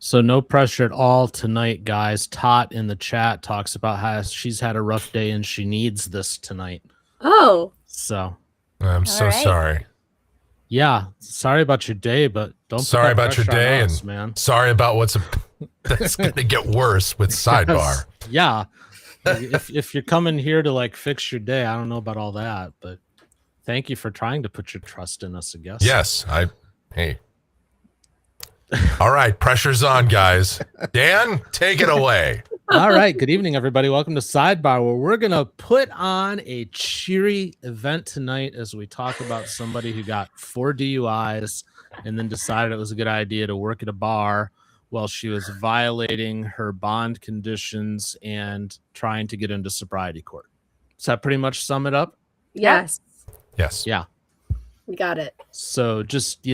So no pressure at all tonight, guys. Tot in the chat talks about how she's had a rough day and she needs this tonight. Oh. So I'm so sorry. Yeah, sorry about your day, but don't sorry put that about your pressure day on us, and man. Sorry about that's going to get worse with Sidebar. Yeah. if you're coming here to like fix your day, I don't know about all that, but thank you for trying to put your trust in us, I guess. Yes, hey. All right, pressure's on, guys. Dan, take it away. All right, good evening, everybody. Welcome to Sidebar, where we're going to put on a cheery event tonight as we talk about somebody who got 4 DUIs and then decided it was a good idea to work at a bar while she was violating her bond conditions and trying to get into sobriety court. Does that pretty much sum it up? Yes. Yes. Yeah. We got it. So just,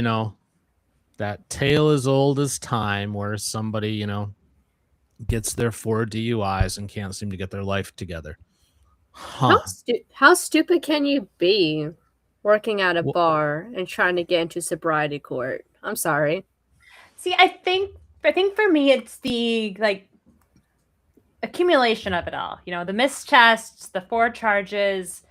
that tale as old as time where somebody, gets their 4 DUIs and can't seem to get their life together. Huh. How stupid can you be working at a bar and trying to get into sobriety court? I'm sorry. See, I think for me it's the accumulation of it all. The missed tests, the 4 charges,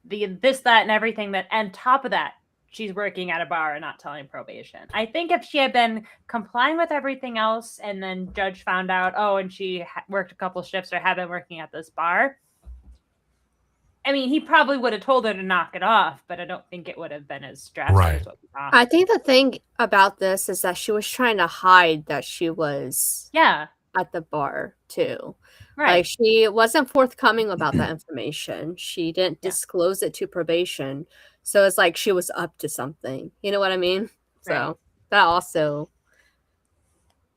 the this, that, and everything that, on top of that, she's working at a bar and not telling probation. I think if she had been complying with everything else and then judge found out, and she worked a couple shifts or had been working at this bar, I mean, he probably would have told her to knock it off, but I don't think it would have been as drastic as what we thought. I think the thing about this is that she was trying to hide that she was at the bar too. Right. Like, she wasn't forthcoming about that information. She didn't disclose it to probation. So it's like she was up to something. You know what I mean? Right. So that also...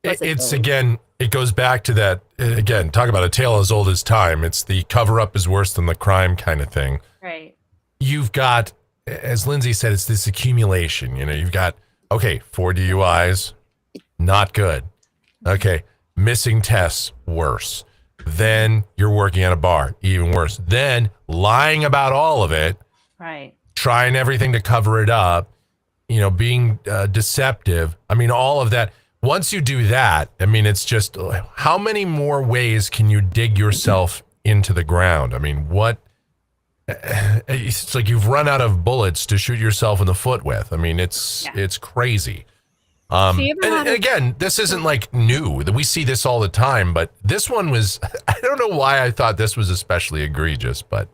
It goes back to that, again, talk about a tale as old as time. It's the cover-up is worse than the crime kind of thing. Right. You've got, as Lindsay said, it's this accumulation. You've got, 4 DUIs, not good. Okay, missing tests, worse. Then you're working at a bar, even worse. Then lying about all of it. Right. Trying everything to cover it up, being deceptive. I mean, all of that. Once you do that, I mean, it's just, how many more ways can you dig yourself into the ground? I mean, it's like you've run out of bullets to shoot yourself in the foot with. I mean, it's crazy. And again, this isn't like new. We see this all the time, but this one was, I don't know why I thought this was especially egregious, but.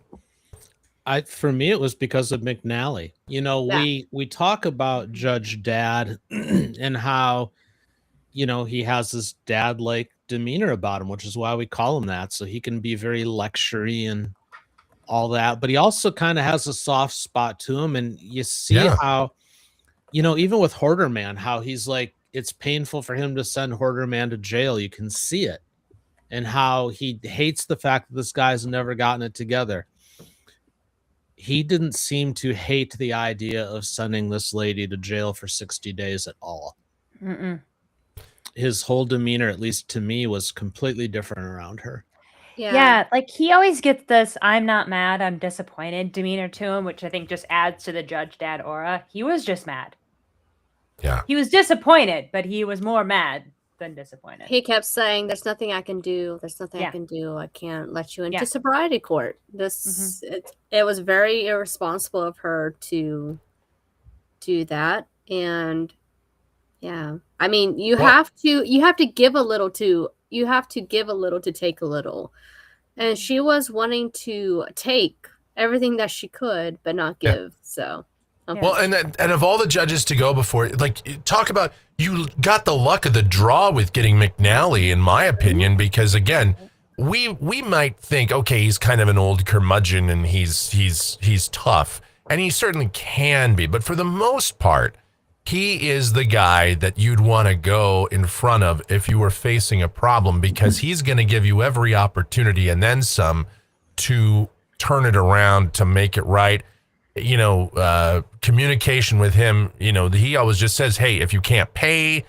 For me, it was because of McNally. We talk about Judge Dad and how, he has this dad-like demeanor about him, which is why we call him that. So he can be very lectury and all that, but he also kind of has a soft spot to him. And you see how, even with Hoarder Man, how he's like, it's painful for him to send Hoarder Man to jail. You can see it. And how he hates the fact that this guy's never gotten it together. He didn't seem to hate the idea of sending this lady to jail for 60 days at all. Mm-mm. His whole demeanor, at least to me, was completely different around her. Yeah, like he always gets this I'm not mad, I'm disappointed demeanor to him, which I think just adds to the Judge Dad aura. He was just mad. Yeah. He was disappointed, but he was more mad than disappointed. He kept saying, there's nothing I can do. There's nothing I can do. I can't let you into sobriety court. It was very irresponsible of her to do that. And I mean, you have to give a little to take a little. And she was wanting to take everything that she could, but not give. So. Okay. Well, and of all the judges to go before, like, talk about, you got the luck of the draw with getting McNally, in my opinion, because again, we might think, okay, he's kind of an old curmudgeon and he's tough, and he certainly can be, but for the most part, he is the guy that you'd want to go in front of if you were facing a problem, because he's going to give you every opportunity and then some to turn it around, to make it right. Communication with him, he always just says, hey, if you can't pay,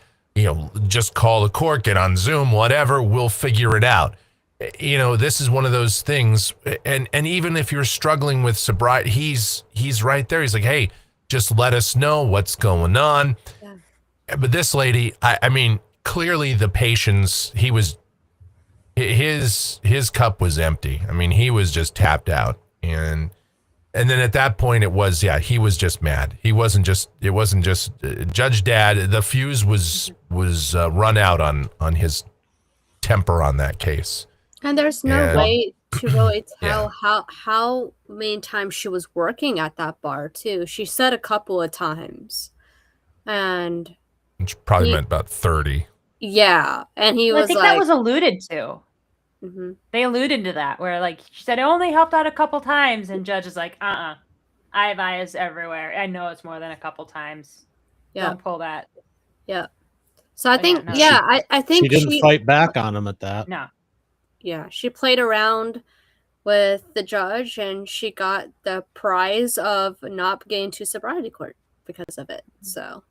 just call the court, get on Zoom, whatever, we'll figure it out. This is one of those things. And even if you're struggling with sobriety, he's right there. He's like, hey, just let us know what's going on. Yeah. But this lady, I mean, clearly the patience, his cup was empty. I mean, he was just tapped out. And then at that point he was just mad. It wasn't just Judge Dad. The fuse was run out on his temper on that case. And there's no way to really tell how many times she was working at that bar too. She said a couple of times. And which probably meant about 30. Yeah. And he was I think that was alluded to. Mm-hmm. They alluded to that, where like she said it only helped out a couple times, and Judge is like, I have eyes everywhere. I know it's more than a couple times. Yeah. Don't pull that. Yeah. So I think, I think she didn't fight back on him at that. No. Yeah, she played around with the judge, and she got the prize of not getting to sobriety court because of it. So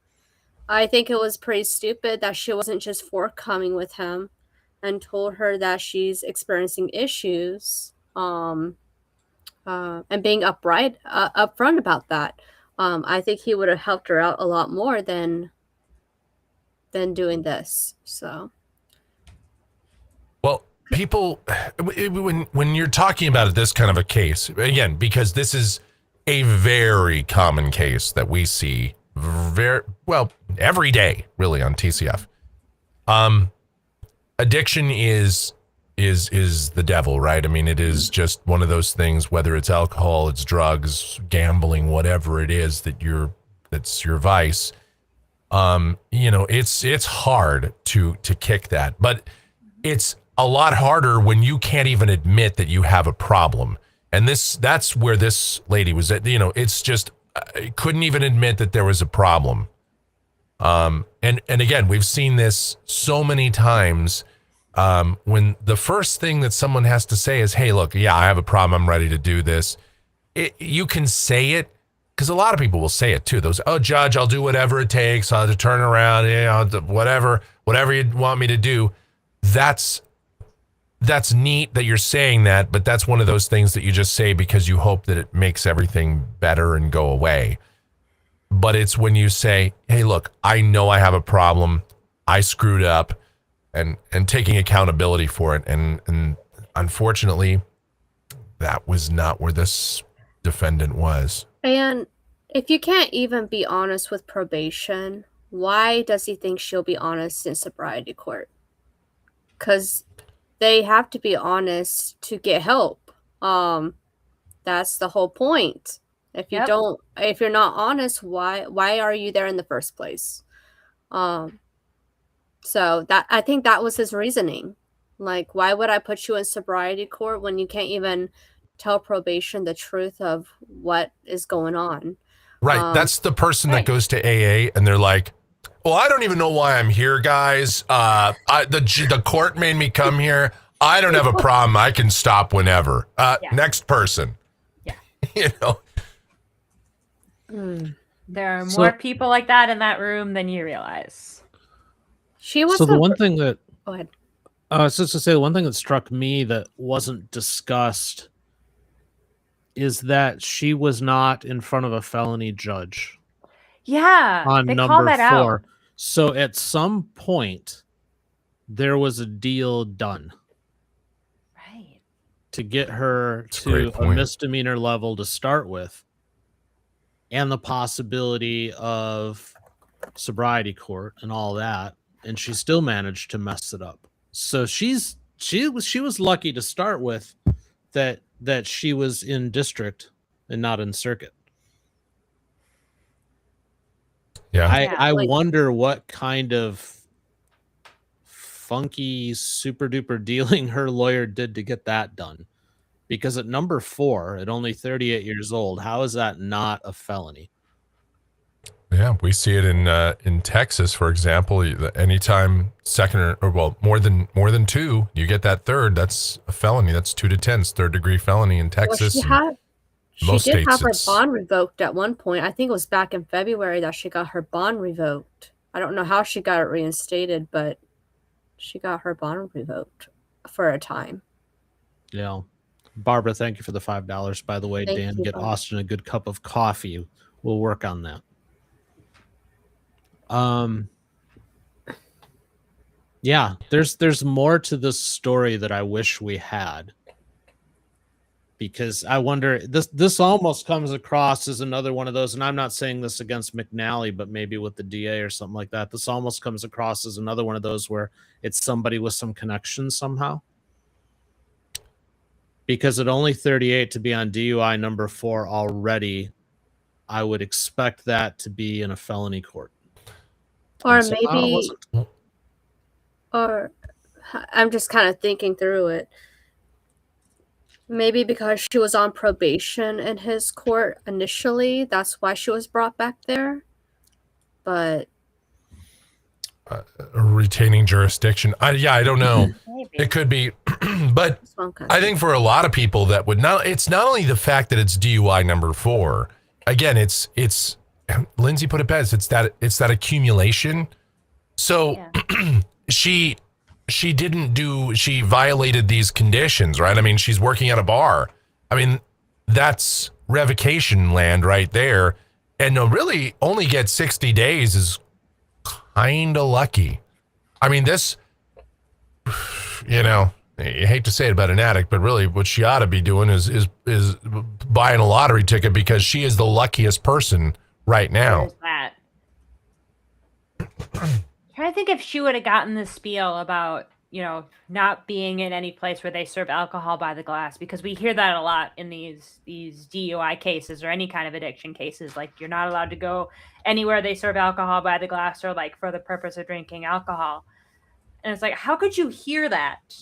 I think it was pretty stupid that she wasn't just forthcoming with him and told her that she's experiencing issues, and being upfront about that. I think he would have helped her out a lot more than doing this. So, well, people, when you're talking about this kind of a case, again, because this is a very common case that we see every day, really, on TCF. Addiction is the devil, right? I mean, it is just one of those things, whether it's alcohol, it's drugs, gambling, whatever it is that's your vice. It's hard to kick that, but it's a lot harder when you can't even admit that you have a problem. And that's where this lady was at. It's just couldn't even admit that there was a problem. And again, we've seen this so many times. When the first thing that someone has to say is, hey, look, I have a problem. I'm ready to do this. You can say it, because a lot of people will say it too. Judge, I'll do whatever it takes. I'll have to turn around, whatever you want me to do. That's neat that you're saying that, but that's one of those things that you just say because you hope that it makes everything better and go away. But it's when you say, hey, look, I know I have a problem. I screwed up. And taking accountability for it. And unfortunately, that was not where this defendant was. And if you can't even be honest with probation, why does he think she'll be honest in sobriety court? Because they have to be honest to get help. That's the whole point. If you're not honest, why are you there in the first place? So I think that was his reasoning. Like, why would I put you in sobriety court when you can't even tell probation the truth of what is going on? Right. That's the person that goes to AA and they're like, well, I don't even know why I'm here, guys. The court made me come here. I don't have a problem. I can stop whenever. Next person. Yeah. There are more people like that in that room than you realize. She was the one thing that go ahead. Just to say, the one thing that struck me that wasn't discussed is that she was not in front of a felony judge. Yeah, on they number call that 4. Out. So at some point, there was a deal done, right, to get her to a misdemeanor level to start with, and the possibility of sobriety court and all that. And she still managed to mess it up. So she was lucky to start with that she was in district and not in circuit. Yeah. I wonder what kind of funky super duper dealing her lawyer did to get that done. Because at number 4, at only 38 years old, how is that not a felony? Yeah, we see it in Texas, for example. Anytime second or more than 2, you get that third. That's a felony. That's 2 to 10, third-degree felony in Texas. Well, she did have her bond revoked at one point. I think it was back in February that she got her bond revoked. I don't know how she got it reinstated, but she got her bond revoked for a time. Yeah. Barbara, thank you for the $5. By the way, Dan, get Austin a good cup of coffee. We'll work on that. Yeah, there's more to this story that I wish we had. Because I wonder, this almost comes across as another one of those, and I'm not saying this against McNally, but maybe with the DA or something like that. This almost comes across as another one of those where it's somebody with some connection somehow. Because at only 38 to be on DUI number 4 already, I would expect that to be in a felony court. Or maybe, or I'm just kind of thinking through it. Maybe because she was on probation in his court initially, that's why she was brought back there. But retaining jurisdiction. I don't know. It could be, but I think for a lot of people that would not. It's not only the fact that it's DUI number 4. Again, it's Lindsay put it best. It's that accumulation. So she violated these conditions, right? I mean, she's working at a bar. I mean, that's revocation land right there. And to really only get 60 days is kind of lucky. I mean, this, you hate to say it about an addict, but really what she ought to be doing is buying a lottery ticket, because she is the luckiest person right now. That. Trying to think if she would have gotten the spiel about, not being in any place where they serve alcohol by the glass, because we hear that a lot in these DUI cases or any kind of addiction cases. Like, you're not allowed to go anywhere they serve alcohol by the glass or like for the purpose of drinking alcohol. And it's like, how could you hear that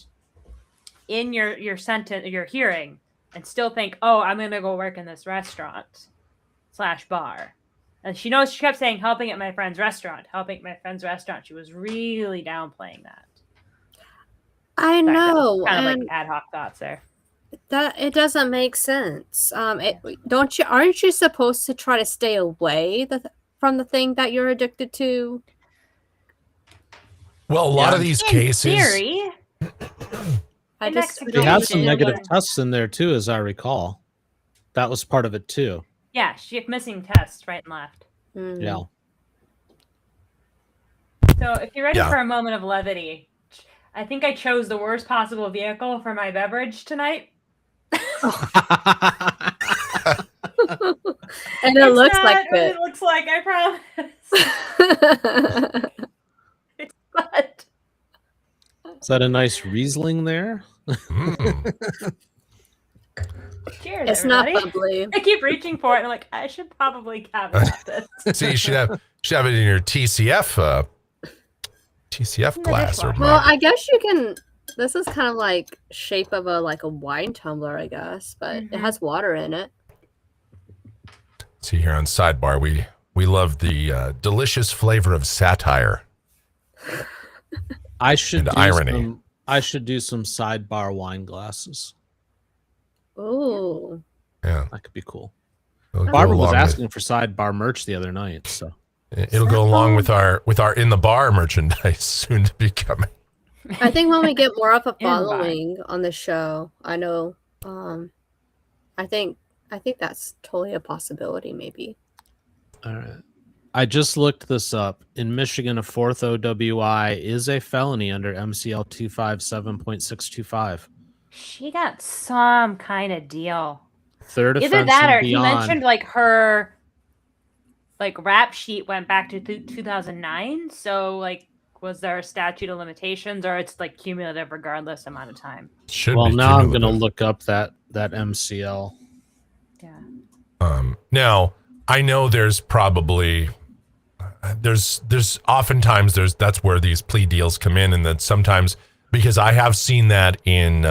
in your sentence, your hearing, and still think, oh, I'm going to go work in this restaurant/bar? And she kept saying, helping at my friend's restaurant. She was really downplaying that. I know. Kind of like ad hoc thoughts there. That it doesn't make sense. Aren't you supposed to try to stay away from the thing that you're addicted to? Well, a lot of these cases. Theory, they have some negative tests in there too, as I recall. That was part of it too. Yeah, she had missing tests right and left. Mm. Yeah. So if you're ready for a moment of levity, I think I chose the worst possible vehicle for my beverage tonight. And it looks like it looks like, I promise. But is that a nice Riesling there? Cheers, it's everybody. not bubbly. I keep reaching for it, and I'm like, I should probably caveat this. See, you should have it in your TCF glass. Well, I guess you can. This is kind of like shape of a wine tumbler, I guess, but it has water in it. See, here on Sidebar, we love the delicious flavor of satire. I should do irony. I should do some Sidebar wine glasses. Oh, yeah, that could be cool. It'll Barbara was asking for Sidebar merch the other night, so it'll go along with our in the bar merchandise soon to be coming. I think when we get more of a following on the show, I know. I think that's totally a possibility. Maybe. All right. I just looked this up. In Michigan, a 4th OWI is a felony under MCL 257.625. She got some kind of deal. Third offense. Either that, or beyond. he mentioned her rap sheet went back to 2009. So was there a statute of limitations, or it's cumulative regardless amount of time? Now I'm going to look up that MCL. Yeah. Now I know there's probably there's oftentimes that's where these plea deals come in, and that sometimes, because I have seen that in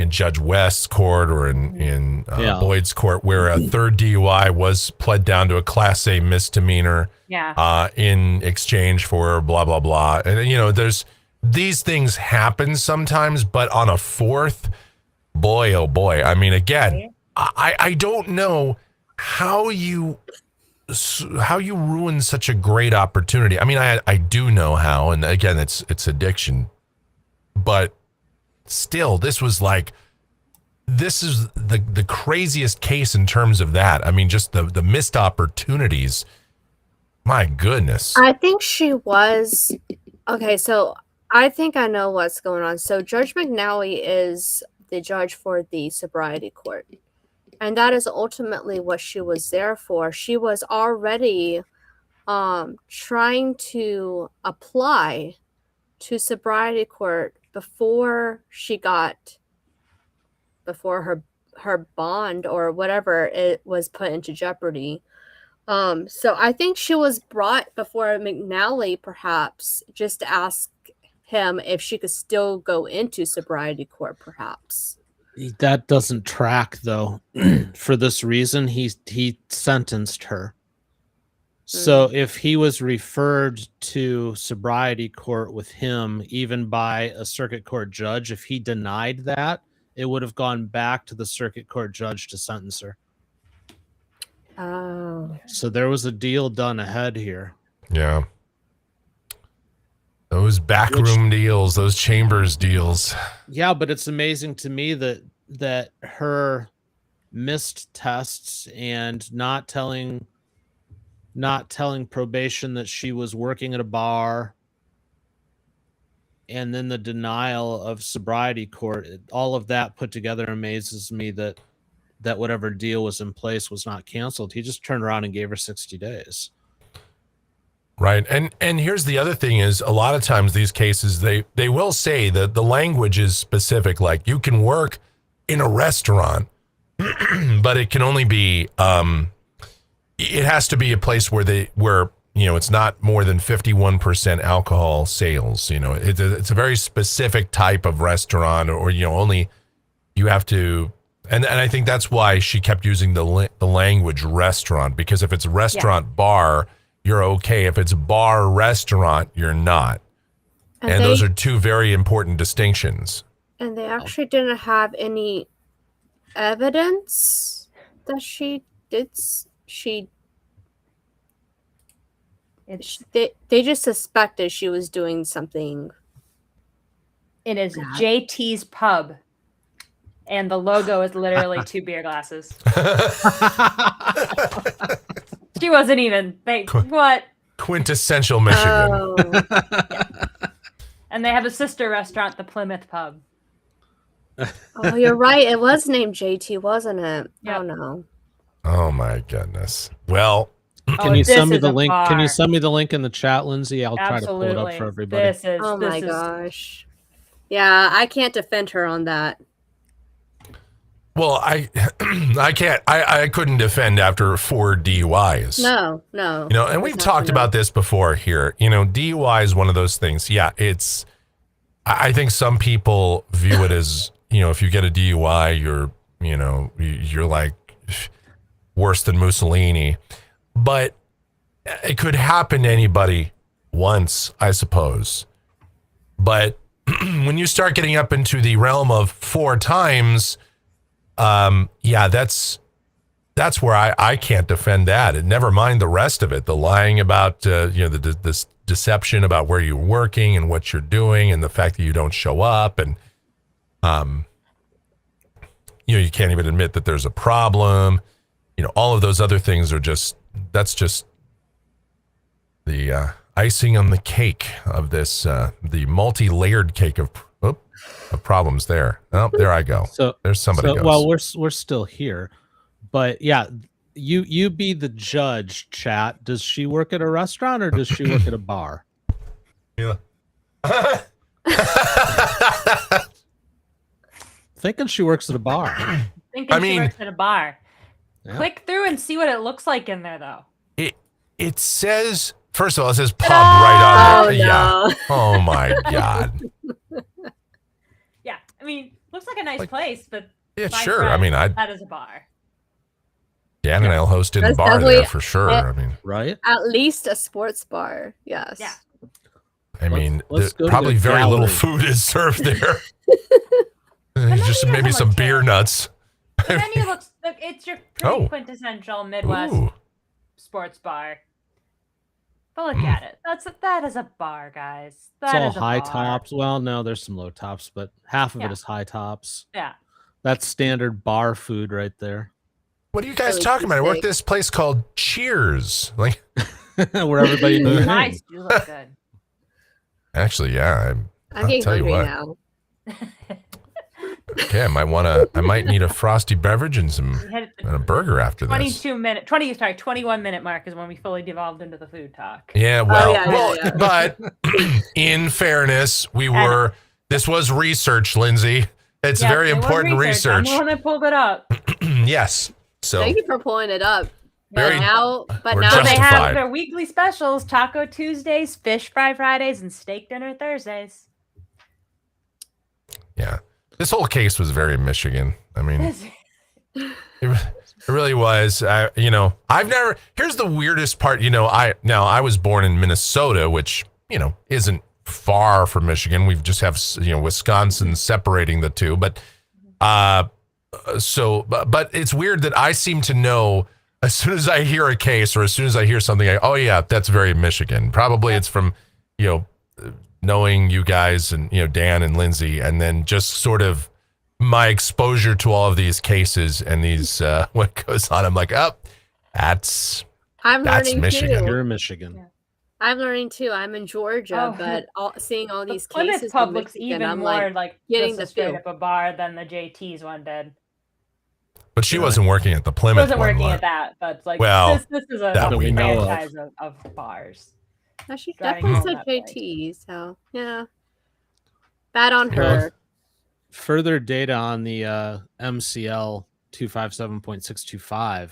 Judge West's court or in Boyd's court, where a third DUI was pled down to a Class A misdemeanor in exchange for blah blah blah, and there's these things happen sometimes, but on a fourth, boy oh boy, I mean, again, I don't know how you ruin such a great opportunity. I mean, I do know how, and again, it's addiction, but still, this is the craziest case in terms of that. I mean, just the missed opportunities. My goodness. I think she was Okay, so I think I know what's going on. So Judge McNally is the judge for the sobriety court. And that is ultimately what she was there for. She was already trying to apply to sobriety court before her bond or whatever it was put into jeopardy. So I think she was brought before McNally perhaps just to ask him if she could still go into sobriety court perhaps. That doesn't track though. For this reason, he sentenced her. So if he was referred to sobriety court with him, even by a circuit court judge, if he denied that, it would have gone back to the circuit court judge to sentence her. Oh. So there was a deal done ahead here. Yeah. Those backroom deals, those chambers deals. Yeah, but it's amazing to me that her missed tests and not telling probation that she was working at a bar, and then the denial of sobriety court, all of that put together amazes me that whatever deal was in place was not canceled. He just turned around and gave her 60 days. Right. And here's the other thing is a lot of times these cases, they will say that the language is specific, like you can work in a restaurant, but it can only be, it has to be a place where it's not more than 51% alcohol sales. It's a very specific type of restaurant, or, only you have to. And I think that's why she kept using the language restaurant, because if it's restaurant bar, you're okay. If it's bar restaurant, you're not. And those are two very important distinctions. And they actually didn't have any evidence that she did. They just suspected she was doing something. It is JT's Pub. And the logo is literally 2 beer glasses. She wasn't even. What? Quintessential Michigan. Oh. Yeah. And they have a sister restaurant, the Plymouth Pub. Oh, you're right. It was named JT, wasn't it? Yep. Oh, no. Oh, my goodness. Well, can you send me the link? Can you send me the link in the chat, Lindsay? I'll try to pull it up for everybody. Gosh. Yeah, I can't defend her on that. Well, I can't. I couldn't defend after 4 DUIs. No. And we've talked about this before here. DUI is one of those things. Yeah, I think some people view it as, if you get a DUI, you're like worse than Mussolini. But it could happen to anybody once, I suppose. But when you start getting up into the realm of 4 times, that's where I can't defend that. And never mind the rest of it, the lying about, this deception about where you're working and what you're doing and the fact that you don't show up. And, you can't even admit that there's a problem. All of those other things are that's just the icing on the cake of this, the multi-layered cake of problems there. Oh, there I go. So there's somebody goes. Well, we're still here, but yeah, you be the judge, chat. Does she work at a restaurant or does she work at a bar? Yeah. Thinking she works at a bar. She works at a bar. Yeah. Click through and see what it looks like in there, though. It says, first of all, it says pub right on there. No. Yeah. Oh my God. Yeah, looks like a nice place, but yeah, sure. That is a bar. Dan and I'll host in the bar there for sure. Right? At least a sports bar. Yes. Yeah. Let's probably very little food is served there. Just maybe some beer nuts. The menu looks like it's your pretty quintessential Midwest sports bar. But look at it. That is a bar, guys. It's all high tops. Well, no, there's some low tops, but half of it is high tops. Yeah. That's standard bar food right there. What are you guys talking about? I work at this place called Cheers. Where everybody nice. You look good. Actually, yeah. I'm getting hungry now. Okay, I might need a frosty beverage and a burger after this. 21 minute mark is when we fully devolved into the food talk. Yeah, well, but in fairness, this was research, Lindsay. It's very important research. I'm the one that pulled it up. Yes. So thank you for pulling it up. Very, now they have their weekly specials: Taco Tuesdays, Fish Fry Fridays, and Steak Dinner Thursdays. Yeah, this whole case was very Michigan. I mean, it really was. Here's the weirdest part. I was born in Minnesota, which isn't far from Michigan. We just have Wisconsin separating the two, but it's weird that I seem to know. As soon as I hear a case or as soon as I hear something, oh yeah, that's very Michigan. Probably it's from, knowing you guys and, Dan and Lindsay, and then just sort of my exposure to all of these cases and these, what goes on. I'm like, that's Michigan. Too. You're Michigan. Yeah. I'm learning too. I'm in Georgia, but seeing all these cases, Public's even more like getting the straight up a bar than the JT's one did. But she wasn't working at the Plymouth. She wasn't working at that, but this is a franchise of bars. No, she definitely said JT, so yeah. Bad on her. Further data on the MCL 257.625.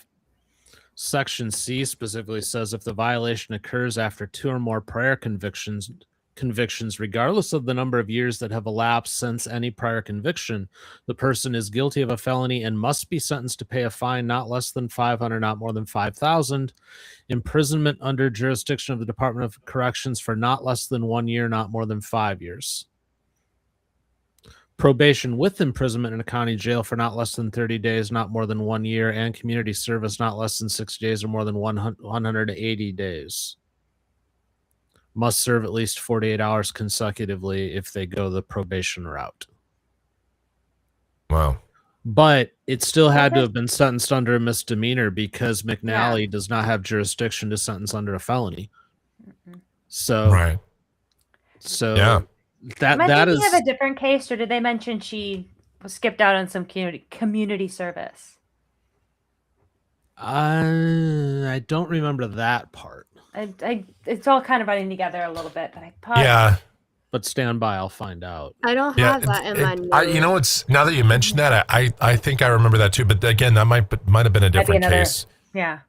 Section C specifically says if the violation occurs after 2 or more prior convictions, regardless of the number of years that have elapsed since any prior conviction, the person is guilty of a felony and must be sentenced to pay a fine not less than $500, not more than $5,000, imprisonment under jurisdiction of the Department of Corrections for not less than 1 year, not more than 5 years. Probation with imprisonment in a county jail for not less than 30 days, not more than 1 year, and community service not less than 60 days or more than 180 days. Must serve at least 48 hours consecutively if they go the probation route. Wow. But it still had to have been sentenced under a misdemeanor because McNally does not have jurisdiction to sentence under a felony. So, right. So, that is. Have a different case, or did they mention she was skipped out on some community service? I don't remember that part. It's all kind of running together a little bit, but I thought. But stand by, I'll find out. I don't have that in my notes. Now that you mentioned that, I think I remember that too. But again, that might have been a different case. Yeah.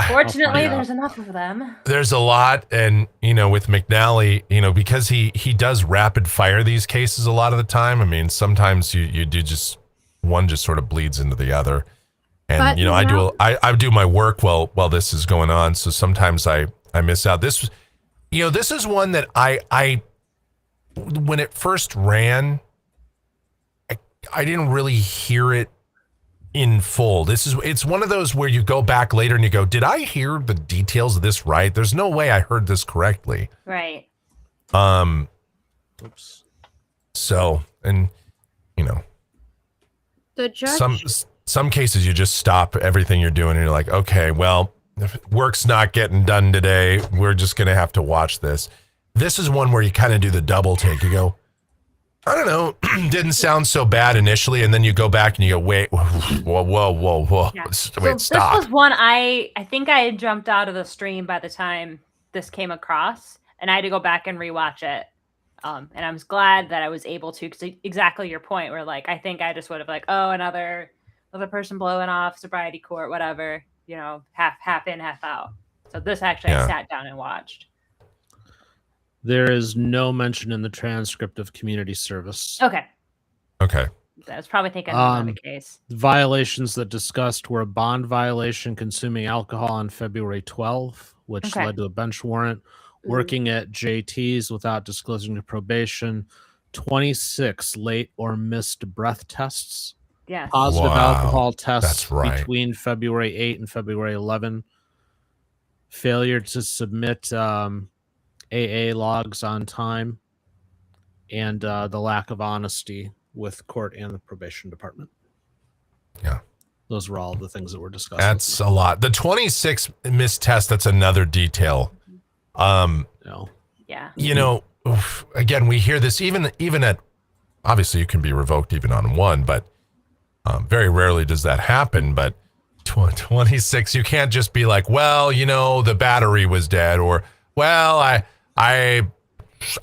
Fortunately, there's enough of them. There's a lot, and with McNally, because he does rapid fire these cases a lot of the time. I mean, sometimes you do one just sort of bleeds into the other. And I do my work while this is going on, so sometimes I miss out. This is one that I when it first ran, I didn't really hear it in full. It's one of those where you go back later and you go, did I hear the details of this right? There's no way I heard this correctly. Right. Oops. So, and the judge. Some cases you just stop everything you're doing and you're like, okay, well, if work's not getting done today, we're just going to have to watch this. This is one where you kind of do the double take. You go, I don't know, didn't sound so bad initially, and then you go back and you go, wait, whoa. Yeah. Wait, stop. This was one I think I had jumped out of the stream by the time this came across, and I had to go back and rewatch it. And I was glad that I was able to, because exactly your point, where I think I just would have another person blowing off, sobriety court, whatever, half in, half out. So this actually I sat down and watched. There is no mention in the transcript of community service. Okay. I was probably thinking of the case. Violations that discussed were a bond violation, consuming alcohol on February 12th, which led to a bench warrant, working at JT's without disclosing to probation, 26 late or missed breath tests. Yes. Positive alcohol tests between February 8 and February 11. Failure to submit AA logs on time, and the lack of honesty with court and the probation department. Yeah. Those were all the things that were discussed. That's a lot. The 26 missed tests, that's another detail. Yeah. again, we hear this even at, obviously you can be revoked even on one, but very rarely does that happen. But 26, you can't just be like, well, the battery was dead, or, well, I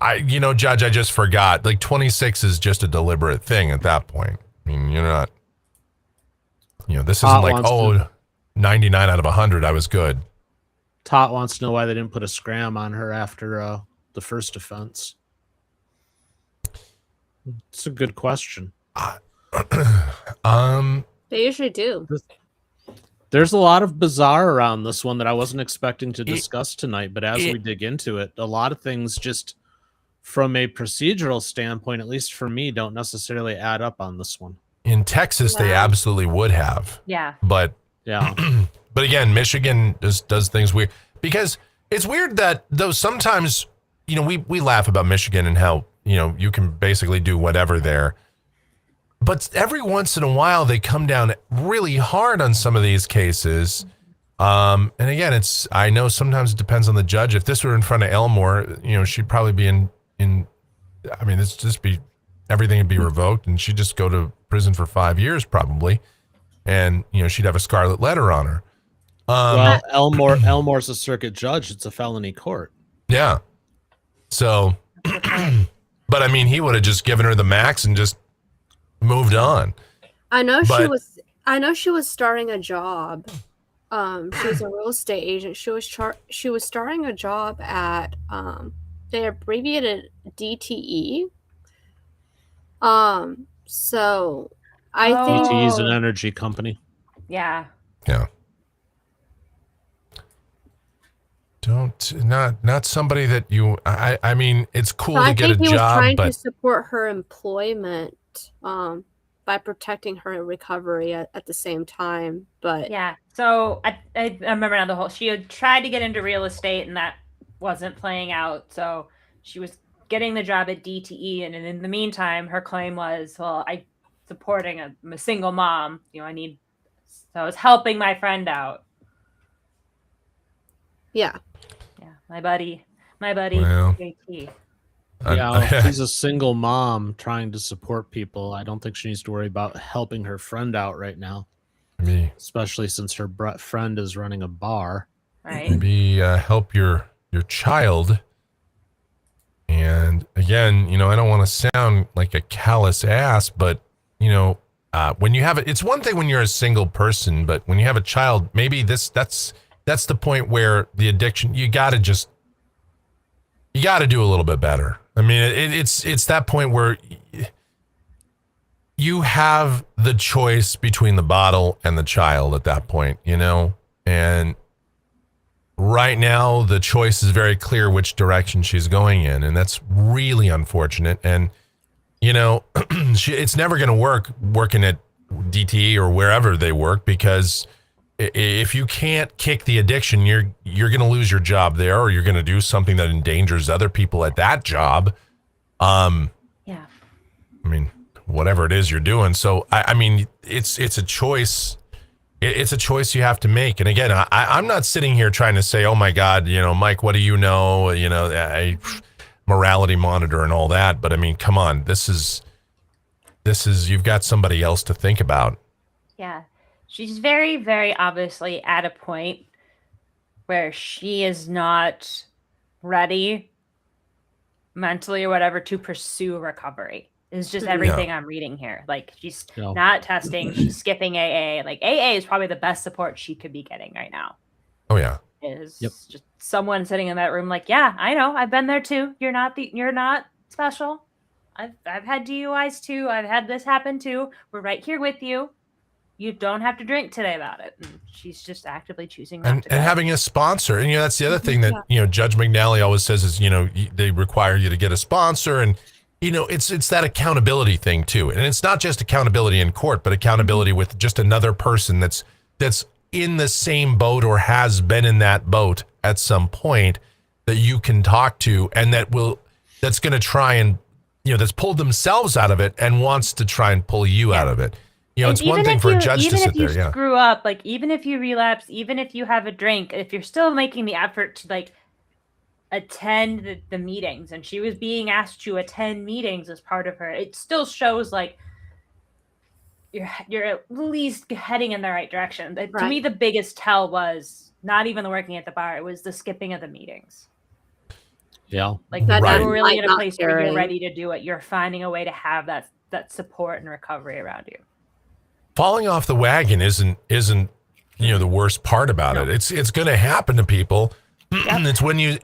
Judge, I just forgot. Like 26 is just a deliberate thing at that point. I mean, you're not, this isn't like, 99 out of 100, I was good. Tot wants to know why they didn't put a scram on her after the first offense. It's a good question. They usually do. There's a lot of bizarre around this one that I wasn't expecting to discuss tonight, but as we dig into it, a lot of things just from a procedural standpoint, at least for me, don't necessarily add up on this one. In Texas, they absolutely would have. Yeah. But yeah. But again, Michigan does things weird, because it's weird that though sometimes, we laugh about Michigan and how, you can basically do whatever there. But every once in a while, they come down really hard on some of these cases. And again, I know sometimes it depends on the judge. If this were in front of Elmore, she'd probably be it's just everything would be revoked, and she'd just go to prison for 5 years probably. And, she'd have a scarlet letter on her. Well, Elmore's a circuit judge. It's a felony court. Yeah. So, but I mean, he would have just given her the max and just moved on. I know she was starting a job. She was a real estate agent. She was starting a job at they abbreviated DTE. So I think DTE is an energy company. Yeah. Yeah. Not somebody that I mean, it's cool to get a job, he was trying but to support her employment by protecting her recovery at the same time. But yeah, so I remember now she had tried to get into real estate and that wasn't playing out. So she was getting the job at DTE, and in the meantime, her claim was, well, I'm supporting I'm a single mom. So I was helping my friend out. Yeah. Yeah, my buddy, well, JT. Yeah, she's a single mom trying to support people. I don't think she needs to worry about helping her friend out right now. Maybe, especially since her friend is running a bar. Right. Maybe help your child. And again, I don't want to sound like a callous ass, but when you have it's one thing when you're a single person, but when you have a child, maybe that's the point where the addiction, you got to do a little bit better. I mean, it's that point where you have the choice between the bottle and the child at that point, and right now the choice is very clear which direction she's going in. And that's really unfortunate. And, it's never going to work working at DTE or wherever they work, because if you can't kick the addiction, you're going to lose your job there, or you're going to do something that endangers other people at that job. Yeah. I mean, whatever it is you're doing. So I mean, it's a choice. It's a choice you have to make. And again, I'm not sitting here trying to say, oh my God, Mike, what do you know? A morality monitor and all that. But I mean, come on, this is you've got somebody else to think about. Yeah. She's very, very obviously at a point where she is not ready mentally or whatever to pursue recovery. It's just everything I'm reading here. Like, she's not testing, she's skipping AA. Like, AA is probably the best support she could be getting right now. Oh yeah. Is just someone sitting in that room like, yeah, I know, I've been there too. You're not special. I've had DUIs too. I've had this happen too. We're right here with you. You don't have to drink today about it. And she's just actively choosing not to. And having a sponsor. And, that's the other thing that, Judge McNally always says is, they require you to get a sponsor. And, it's that accountability thing too. And it's not just accountability in court, but accountability with just another person that's in the same boat or has been in that boat at some point that you can talk to, and that's going to try and, that's pulled themselves out of it and wants to try and pull you out of it. It's one thing for a judge to sit there. Even if you screw up, like, even if you relapse, even if you have a drink, if you're still making the effort to, like, attend the meetings, and she was being asked to attend meetings as part of her, it still shows like you're at least heading in the right direction. Right. To me, the biggest tell was not even the working at the bar; it was the skipping of the meetings. Yeah, like that you're really in a place where you're ready to do it. You're finding a way to have that support and recovery around you. Falling off the wagon isn't the worst part about it. It's going to happen to people. Yep.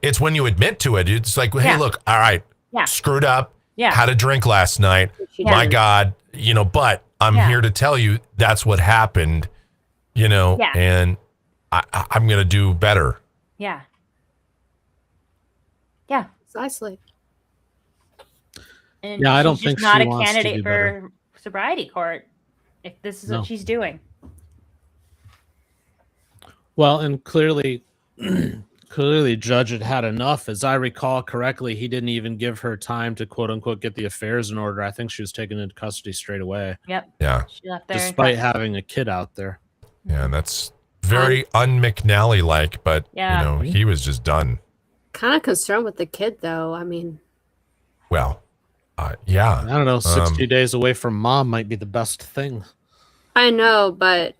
It's when you admit to it. It's like, hey, look, all right, screwed up. Yeah. Had a drink last night. Yeah. My God, but I'm here to tell you that's what happened. And I'm going to do better. Yeah. Yeah. Precisely. And I don't think she's not she a wants candidate to do for better. sobriety court if this is what she's doing. Well, and clearly Judge had enough. As I recall correctly, he didn't even give her time to quote unquote get the affairs in order. I think she was taken into custody straight away. Yep. Yeah. She left there despite having a kid out there. Yeah, that's very un-McNally like, but he was just done. Kind of concerned with the kid, though. I mean, well, yeah. I don't know. 60 days away from mom might be the best thing. I know, but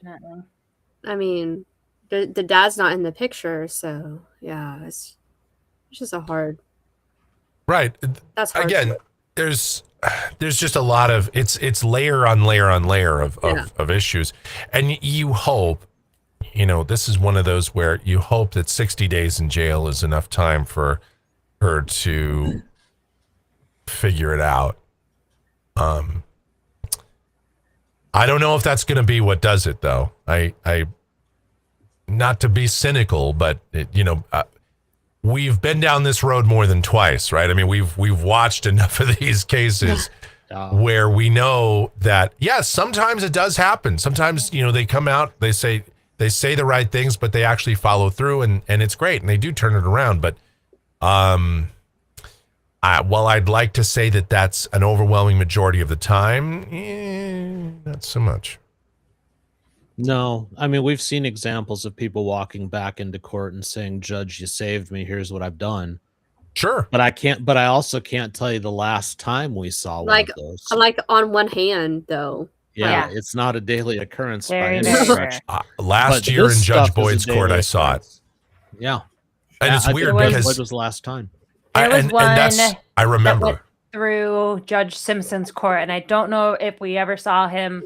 I mean, the dad's not in the picture, so yeah, it's just a hard. Right. That's hard. Again, there's just a lot of it's layer on layer on layer of issues, and you hope, this is one of those where you hope that 60 days in jail is enough time for her to figure it out. I don't know if that's going to be what does it, though. I not to be cynical, but we've been down this road more than twice, right? I mean, we've watched enough of these cases where we know that sometimes it does happen. Sometimes they come out, they say the right things, but they actually follow through, and it's great, and they do turn it around. But while I'd like to say that that's an overwhelming majority of the time, not so much. No, I mean, we've seen examples of people walking back into court and saying, "Judge, you saved me. Here's what I've done." Sure. But I also can't tell you the last time we saw one of those. Like on one hand, though. Yeah, it's not a daily occurrence by Very, any very stretch. Last year in Judge Boyd's court, I saw it. Yeah. And it's weird because Boyd was the last time. There was one I remember. that went through Judge Simpson's court, and I don't know if we ever saw him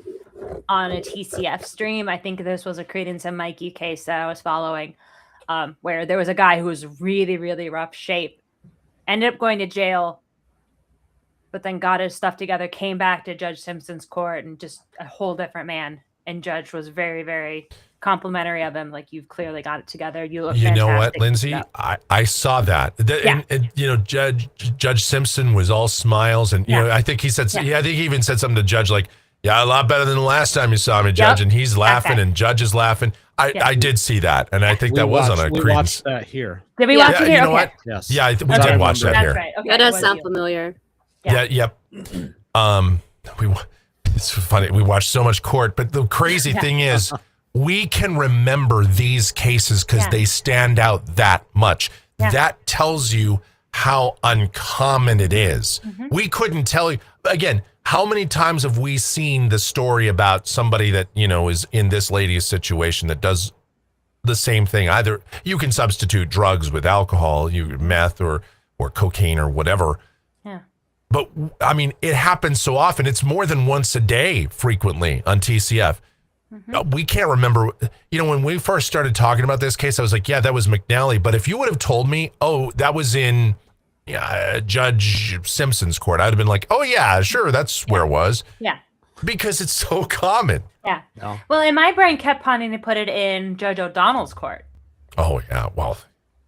on a TCF stream. I think this was a Credence and Mikey case that I was following, where there was a guy who was really, really rough shape, ended up going to jail, but then got his stuff together, came back to Judge Simpson's court, and just a whole different man. And Judge was very, very complimentary of him. Like, you've clearly got it together. You look fantastic. You know what, Lindsay? I saw that. And, Judge Simpson was all smiles, and I think he said, I think he even said something to Judge like, "Yeah, a lot better than the last time you saw me, Judge." And he's laughing, and Judge is laughing. I did see that, and I think that was on a Credence. We watched that here. Did we watch it here? You know what? Yes. Yeah, we did watch that here. Right. Okay, that does sound familiar. Yeah. Yep. It's funny. We watched so much court, but the crazy thing is, we can remember these cases because they stand out that much. Yeah. That tells you how uncommon it is. Mm-hmm. We couldn't tell you again. How many times have we seen the story about somebody that, is in this lady's situation that does the same thing? Either you can substitute drugs with alcohol, meth or cocaine or whatever. Yeah. But I mean, it happens so often. It's more than once a day frequently on TCF. Mm-hmm. We can't remember, when we first started talking about this case, I was like, yeah, that was McNally. But if you would have told me, oh, that was in Judge Simpson's court, I'd have been like, oh yeah, sure, that's where it was. Yeah. Because it's so common. Yeah. No. Well, and my brain kept wanting to put it in Judge O'Donnell's court. Oh yeah, well.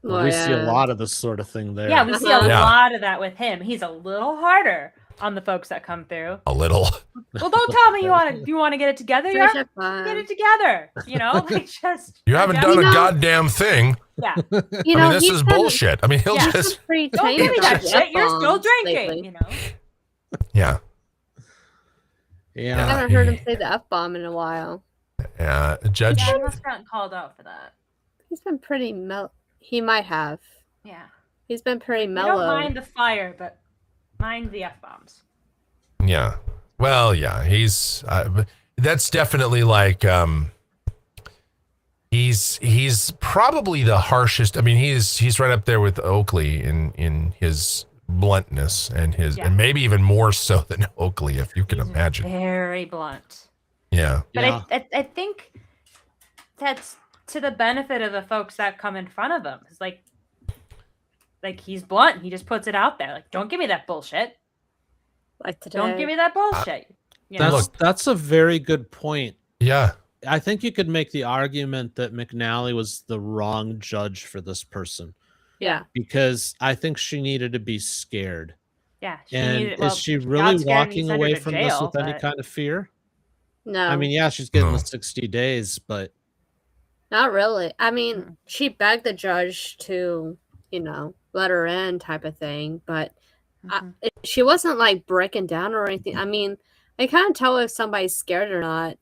We see a lot of this sort of thing there. Yeah, we see a lot of that with him. He's a little harder on the folks that come through. A little. Well, don't tell me you want to get it together. Get it together. You haven't done a goddamn thing. Yeah. This is bullshit. I mean, he'll just don't give me that shit. You're still drinking. Yeah. Yeah. I haven't heard him say the F-bomb in a while. Yeah, Judge. Yeah, he must have gotten called out for that. He's been pretty He might have. Yeah. He's been pretty I mellow. don't mind the fire, but mind the F-bombs. Yeah. Well, yeah, he's that's definitely like he's probably the harshest. I mean, he's right up there with Oakley in his bluntness and and maybe even more so than Oakley, if you can imagine. Very blunt. Yeah. But I think that's to the benefit of the folks that come in front of him. It's like he's blunt. He just puts it out there. Like, don't give me that bullshit. Like today. Don't give me that bullshit. That's a very good point. Yeah. I think you could make the argument that McNally was the wrong judge for this person. Yeah. Because I think she needed to be scared. Yeah. Is she really walking away from this with any kind of fear? No. I mean, yeah, she's getting the 60 days, but... Not really. I mean, she begged the judge to, let her in type of thing, but she wasn't like breaking down or anything. I mean, I can't tell if somebody's scared or not.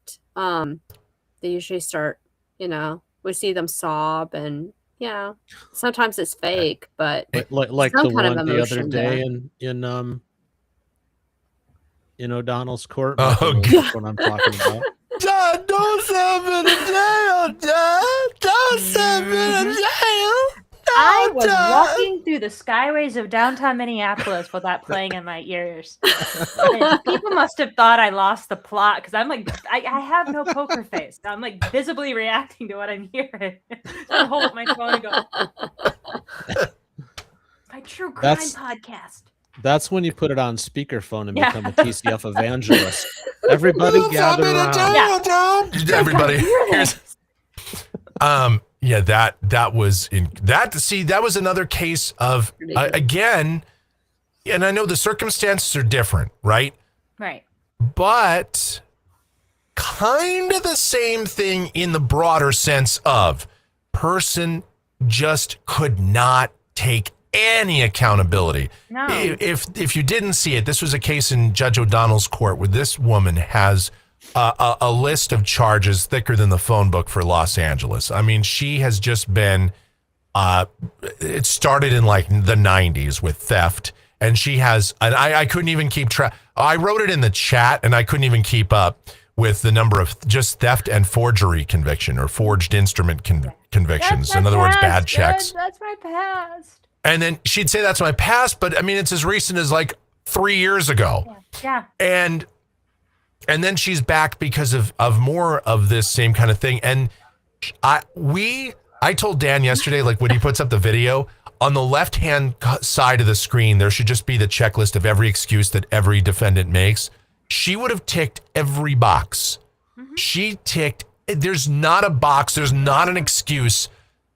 They usually start, we see them sob and sometimes it's fake, but like the one the other day in O'Donnell's court. Oh, that's what I'm talking about. Dad, don't send me to jail, Dad. Don't send me to jail. I was walking through the skyways of downtown Minneapolis with that playing in my ears. And people must have thought I lost the plot because I'm like, I have no poker face. I'm like visibly reacting to what I'm hearing. I hold up my phone and go, my true crime podcast. That's when you put it on speakerphone and become a TCF evangelist. Everybody gather around. Everybody. Yeah, that was that was another case of again, and I know the circumstances are different, right? Right. But kind of the same thing in the broader sense of person just could not take any accountability. No. If you didn't see it, this was a case in Judge O'Donnell's court where this woman has a list of charges thicker than the phone book for Los Angeles. I mean, she has just been, it started in like the 90s with theft, and she has, and I couldn't even keep track. I wrote it in the chat, and I couldn't even keep up with the number of just theft and forgery conviction or forged instrument convictions. In other words, bad checks. That's my past. And then she'd say that's my past, but I mean, it's as recent as like 3 years ago. Yeah. And then she's back because of more of this same kind of thing. And I told Dan yesterday, like when he puts up the video, on the left-hand side of the screen, there should just be the checklist of every excuse that every defendant makes. She would have ticked every box. She ticked, there's not a box, there's not an excuse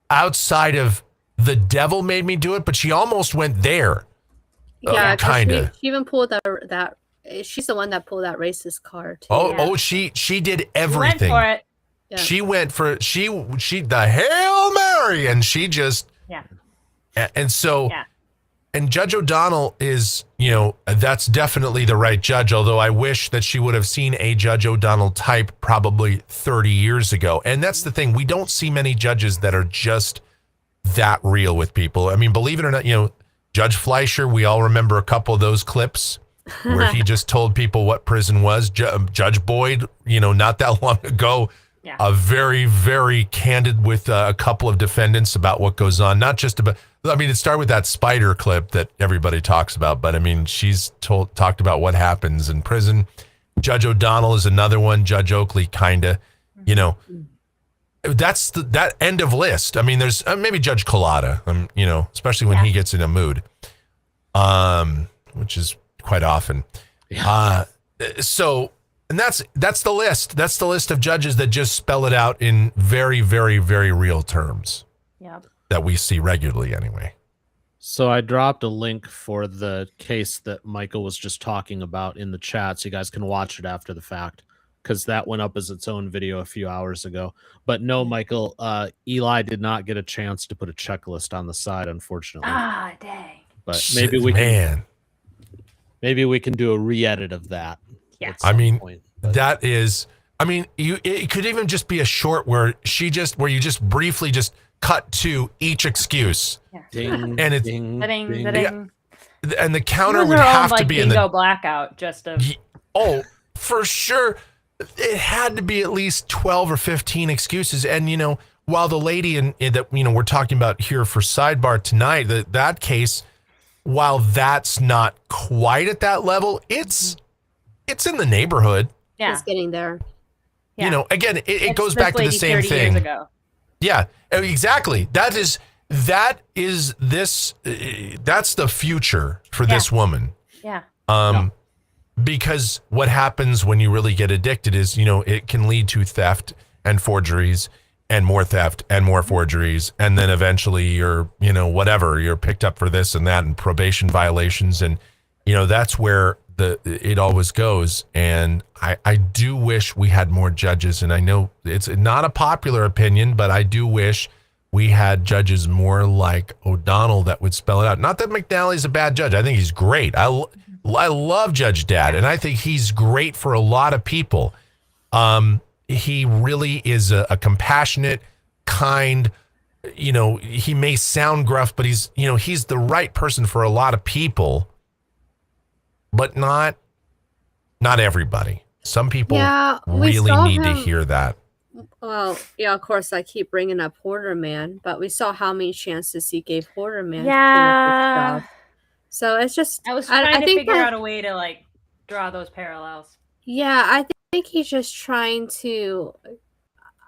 outside of the devil made me do it, but she almost went there. Yeah, kind of. She even pulled that. She's the one that pulled that racist card. Too. Oh, she did everything. Went for it. Yeah. She went for she the Hail Mary, and she just and so and Judge O'Donnell is, that's definitely the right judge. Although I wish that she would have seen a Judge O'Donnell type probably 30 years ago. And that's the thing, we don't see many judges that are just that real with people. I mean, believe it or not, Judge Fleischer, we all remember a couple of those clips where he just told people what prison was. Judge Boyd, not that long ago, very, very candid with a couple of defendants about what goes on. Not just about, I mean, it started with that spider clip that everybody talks about, but I mean, she's talked about what happens in prison. Judge O'Donnell is another one. Judge Oakley, kind of, that's that end of list. I mean, there's maybe Judge Collada, especially when he gets in a mood, which is quite often. So, and that's the list. That's the list of judges that just spell it out in very, very, very real terms. Yep. That we see regularly anyway. So I dropped a link for the case that Michael was just talking about in the chat, so you guys can watch it after the fact, because that went up as its own video a few hours ago. But no, Michael, Eli did not get a chance to put a checklist on the side, unfortunately. Ah, dang. But maybe we can. Maybe we can do a re-edit of that. Yeah. I mean, that is. I mean, it could even just be a short where you just briefly just cut to each excuse. Yeah. Ding, And it's ding, Ding, ding. ding. And the counter It was would her own, have to like, be in bingo the blackout. Just of oh, for sure. It had to be at least 12 or 15 excuses. And, you know, while the lady that, you know, we're talking about here for Sidebar tonight, that case, while that's not quite at that level, it's in the neighborhood. yeah, It's getting there. yeah. You know, again, it goes this back to the lady same 30 thing. Years ago. Yeah, exactly. That's the future for this woman. Yeah. Because what happens when you really get addicted is, you know, it can lead to theft and forgeries and more theft and more forgeries. And then eventually you're, you know, whatever, you're picked up for this and that and probation violations. And, you know, that's where it always goes. And I do wish we had more judges. And I know it's not a popular opinion, but I do wish we had judges more like O'Donnell that would spell it out. Not that McNally's a bad judge. I think he's great. I love Judge Dad, and I think he's great for a lot of people. He really is a compassionate, kind, you know, he may sound gruff, but he's the right person for a lot of people, but not everybody. Some people really need to hear that. Well, yeah, of course, I keep bringing up Hoarder Man, but we saw how many chances he gave Hoarder Man. Yeah. So it's just I was trying to figure out a way to like draw those parallels. Yeah, I think he's just trying to.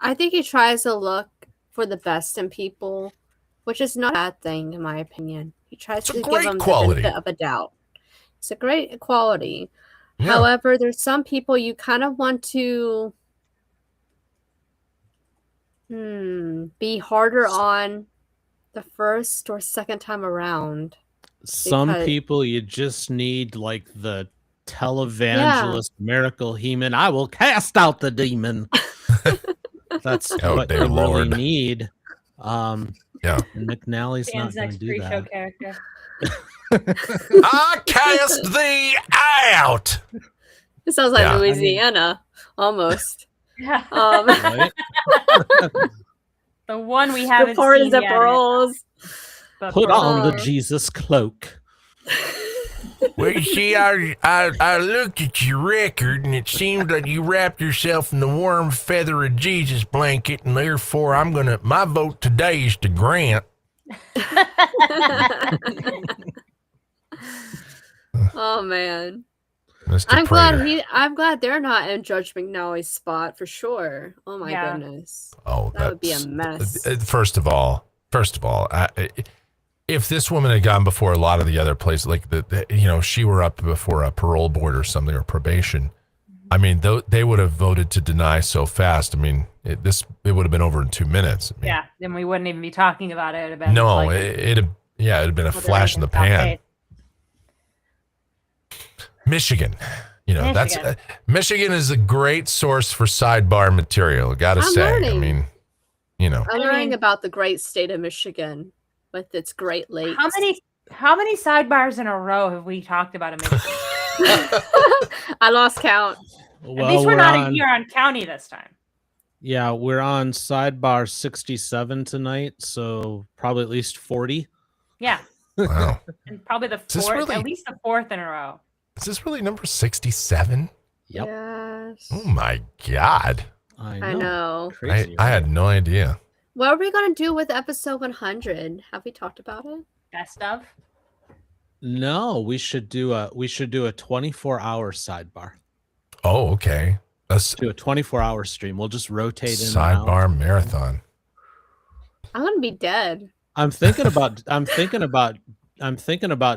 I think he tries to look for the best in people, which is not a bad thing in my opinion. He tries to give them the benefit of a doubt. It's a great quality. Yeah. However, there's some people you kind of want to be harder on the first or second time around. Some people you just need like the televangelist miracle heman. I will cast out the demon. That's what you really need. McNally's not going to do that. Character. I cast thee out. It sounds like Louisiana, almost. Yeah. Right? The one we haven't the pardons seen of paroles. Put on the Jesus cloak. Well, you see, I looked at your record, and it seems like you wrapped yourself in the warm feather of Jesus blanket, and therefore my vote today is to grant. Oh man. Mr. I'm glad they're not in Judge McNally's spot for sure. Oh my goodness. Oh, that would be a mess. First of all, if this woman had gone before a lot of the other places, like she were up before a parole board or something, or probation, I mean, they would have voted to deny so fast. I mean, it would have been over in 2 minutes. I mean, yeah, then we wouldn't even be talking about it. It would have been it'd have been a flash in the pan. Michigan, Michigan is a great source for Sidebar material. I gotta say, learning. I mean, I'm learning about the great state of Michigan with its Great Lakes. How many sidebars in a row have we talked about in Michigan? I lost count. Well, at least we're not here on county this time. Yeah, we're on Sidebar 67 tonight, so probably at least 40. Yeah. Wow. And probably the fourth, at least the fourth in a row. Is this really number 67? Yep. Yes. Oh my God. I know. Crazy, I had no idea. What are we going to do with episode 100? Have we talked about it? Best of? No, we should do a 24-hour sidebar. Oh, okay. Let's do a 24-hour stream. We'll just rotate in Sidebar marathon. I'm going to be dead. I'm thinking about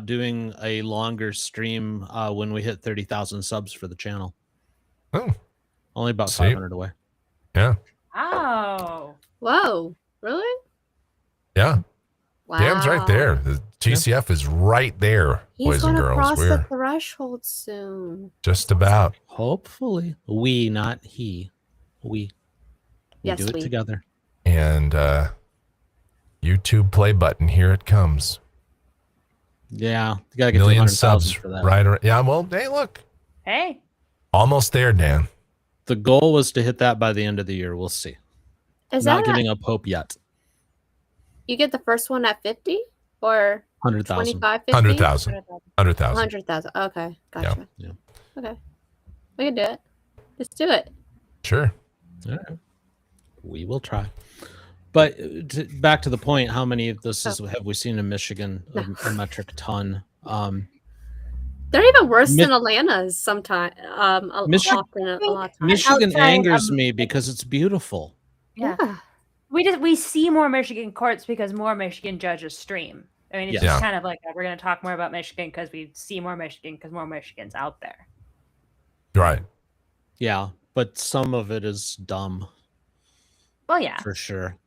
doing a longer stream when we hit 30,000 subs for the channel. Oh. Only about 500 away. Yeah. Oh. Whoa. Really? Yeah. Wow. Damn's right there. The TCF is right there, boys and girls. Cross the threshold soon. Just about. Hopefully. We, not he. We do it together. And YouTube play button, here it comes. Yeah. You gotta get 1,000,000 subs for that. Right. Yeah, well, hey, look. Hey. Almost there, Dan. The goal was to hit that by the end of the year. We'll see. Not giving up hope yet. you get the first one at 50 or 100,000. 25, 50? 100,000. 100,000. 100,000. Okay, gotcha. Yeah. Okay, we can do it. Let's do it. Sure. All right. We will try. But back to the point, how many of this have we seen in Michigan? A metric ton. They're even worse than Atlanta's sometimes. A lot of times. Michigan angers me because it's beautiful. Yeah. We see more Michigan courts because more Michigan judges stream. I mean, it's just kind of like we're going to talk more about Michigan because we see more Michigan because more Michigan's out there. Right. Yeah, but some of it is dumb. Well, yeah. For sure.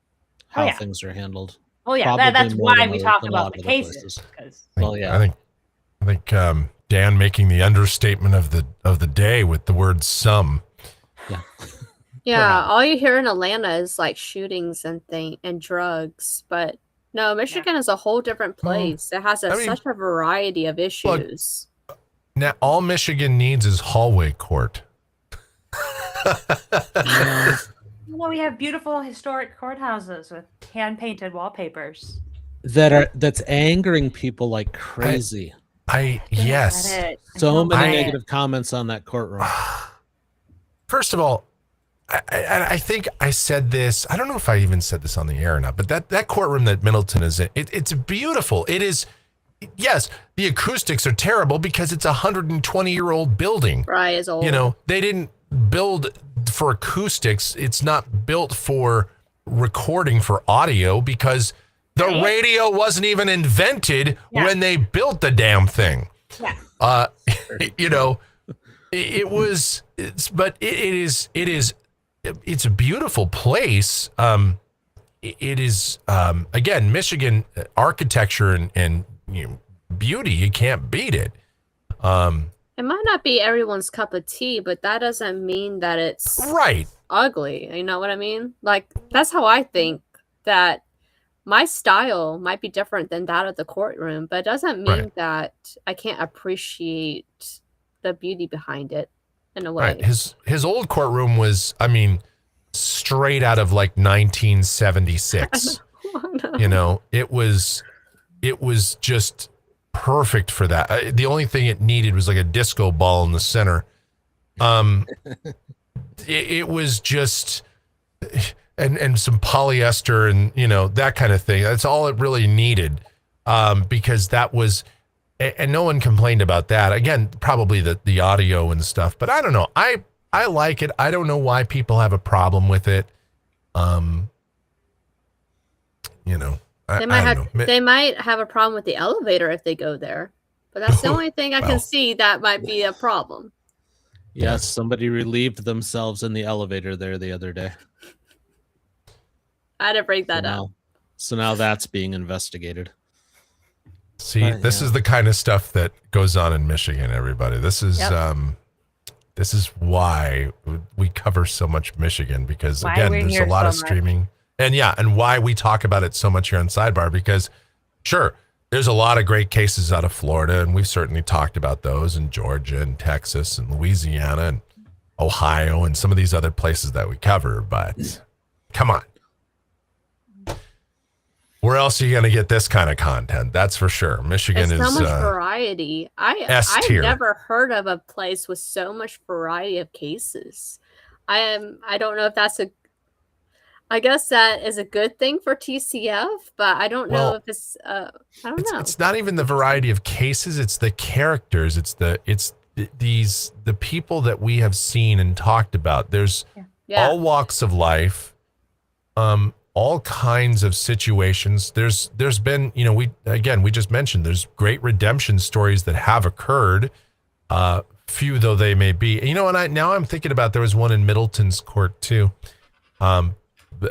How things are handled. Well, yeah, that's why we talk about the cases. Well, yeah. I think Dan making the understatement of the day with the word some. Yeah. Yeah, all you hear in Atlanta is like shootings and drugs, but no, Michigan is a whole different place. It has such a variety of issues. Look, now all Michigan needs is hallway court. Well, we have beautiful historic courthouses with hand-painted wallpapers. That's angering people like crazy. Yes. So many negative comments on that courtroom. First of all, I think I said this. I don't know if I even said this on the air or not, but that courtroom that Middleton is in, it's beautiful. It is. Yes, the acoustics are terrible because it's a 120-year-old building. Right, it's old. You know, they didn't build for acoustics. It's not built for recording for audio because the radio wasn't even invented when they built the damn thing. Yeah. You know, it's a beautiful place. It is again, Michigan architecture and beauty. You can't beat it. It might not be everyone's cup of tea, but that doesn't mean that it's ugly. You know what I mean? Like, that's how I think that my style might be different than that of the courtroom, but it doesn't mean that I can't appreciate the beauty behind it in a way. Right. His old courtroom was, I mean, straight out of like 1976. You know, it was just perfect for that. The only thing it needed was like a disco ball in the center. It was just and some polyester and that kind of thing. That's all it really needed, because that was, and no one complained about that. Again, probably the audio and stuff, but I don't know. I like it. I don't know why people have a problem with it. They might have a problem with the elevator if they go there, but that's the only thing I can see that might be a problem. Yes, somebody relieved themselves in the elevator there the other day. I had to bring that up. So now that's being investigated. See, this is the kind of stuff that goes on in Michigan, everybody. This is why we cover so much Michigan, because again, there's a lot of streaming. And why we talk about it so much here on Sidebar, because sure, there's a lot of great cases out of Florida, and we've certainly talked about those in Georgia and Texas and Louisiana and Ohio and some of these other places that we cover, but come on. Where else are you going to get this kind of content? That's for sure. Michigan is so much variety. I've never heard of a place with so much variety of cases. I don't know if that's I guess that is a good thing for TCF, but I don't know if it's I don't know. It's not even the variety of cases, it's the characters, it's the people that we have seen and talked about. There's all walks of life, all kinds of situations. There's been, we just mentioned there's great redemption stories that have occurred, few though they may be. And now I'm thinking about, there was one in Middleton's court too.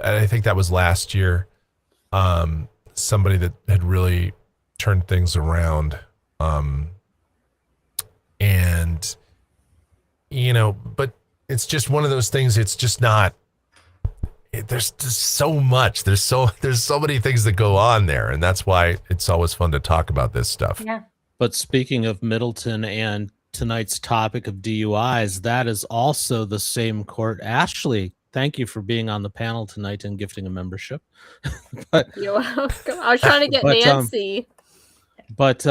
I think that was last year. Somebody that had really turned things around. But it's just one of those things. It's just not, there's just so much. There's so many things that go on there. And that's why it's always fun to talk about this stuff. Yeah. But speaking of Middleton and tonight's topic of DUIs, that is also the same court Ashley thank you for being on the panel tonight and gifting a membership. But you're welcome. I was trying to get Nancy. But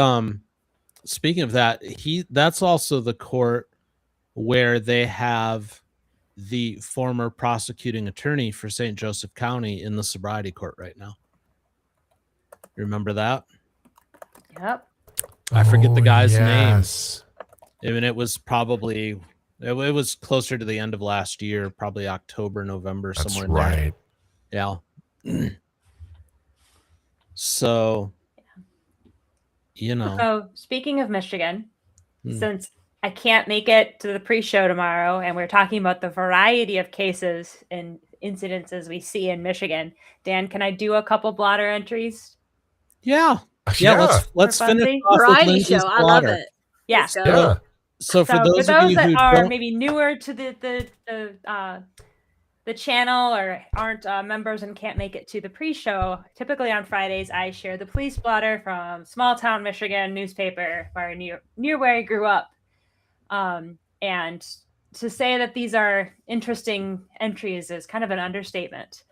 speaking of that, that's also the court where they have the former prosecuting attorney for St. Joseph County in the sobriety court right now. Remember that? Yep. I forget the guy's name. Yes. I mean, it was probably it was closer to the end of last year, probably October, November, That's somewhere in right. there. Yeah. So, you know. So speaking of Michigan, since I can't make it to the pre-show tomorrow, and we're talking about the variety of cases and incidences we see in Michigan, Dan, can I do a couple blotter entries? Yeah. Yeah. Let's finish off variety with Lindsay's show. I love blotter. it. Yeah. Yeah. So for those of you that who are don't... maybe newer to the channel or aren't members and can't make it to the pre-show, typically on Fridays I share the police blotter from Small Town Michigan newspaper near where I grew up. And to say that these are interesting entries is kind of an understatement.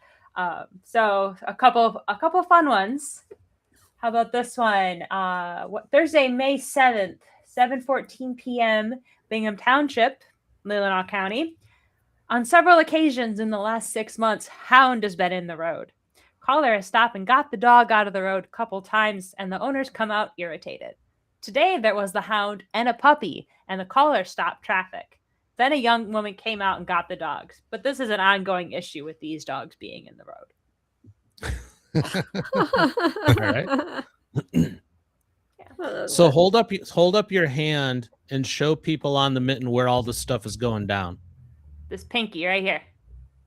So a couple fun ones. How about this one? Thursday, May 7th, 7:14 p.m., Bingham Township, Leelanau County. On several occasions in the last 6 months, hound has been in the road. Caller has stopped and got the dog out of the road a couple times, and the owners come out irritated. Today, there was the hound and a puppy, and the caller stopped traffic. Then a young woman came out and got the dogs. But this is an ongoing issue with these dogs being in the road. All right. So hold up your hand and show people on the mitten where all the stuff is going down. This pinky right here.